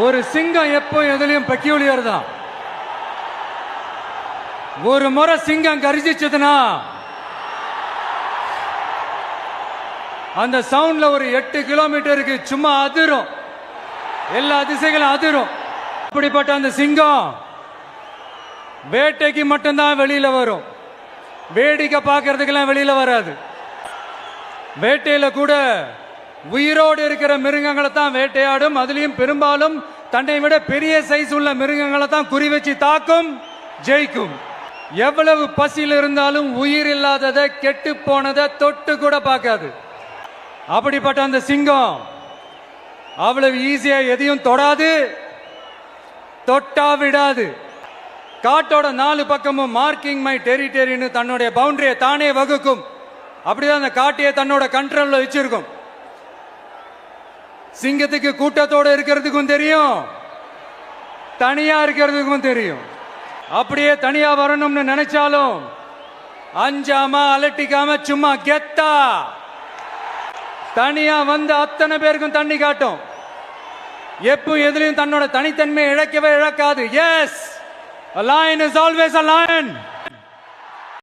ஒரு சிங்கம் எப்போ எதுலயும் பெக்யூலியர் தான். ஒரு முறை சிங்கம் கரிச்சிச்சதுன்னா அந்த சவுண்ட்ல ஒரு 8 கிலோமீட்டருக்கு சும்மா அதிரும், எல்லா திசைகளும் அதிரும். அப்படிப்பட்ட அந்த சிங்கம் வேட்டைக்கு மட்டும்தான் வெளியில வரும், வேடிக்கை பார்க்கறதுக்கெல்லாம் வெளியில வராது. வேட்டையில கூட உயிரோடு இருக்கிற மிருகங்களை தான் வேட்டையாடும். அதுலயும் பெரும்பாலும் தன்னை விட பெரிய சைஸ் உள்ள மிருகங்களை தான் குறி வச்சு தாக்கும், ஜெயிக்கும். எவ்வளவு பசியில் இருந்தாலும் உயிர் இல்லாததை, கெட்டு போனதை தொட்டு கூட பார்க்காது. அப்படிப்பட்ட அந்த சிங்கம் அவ்வளவு ஈஸியா எதையும் தொடாது, தொட்டா விடாது. காட்டோட 4 பக்கமும் மார்க்கிங் மை டெரிட்டரின்னு தன்னுடைய பவுண்டரியை தானே வகுக்கும். அப்படிதான் அந்த காட்டையே தன்னோட கண்ட்ரோல்ல வச்சிருக்கும். சிங்கத்துக்கு கூட்டத்தோட இருக்கிறதுக்கும் தெரியும், தனியா இருக்கிறதுக்கும் தெரியும். அப்படியே தனியா வரணும்னு நினைச்சாலும் அஞ்சாம அலட்டிக்காம சும்மா கெத்தா தனியா வந்து அத்தனை பேருக்கும் தண்ணி காட்டும். எப்பவும் எதுலயும் தன்னோட தனித்தன்மையை இழக்கவே இழக்காது. Yes, a lion is always a lion.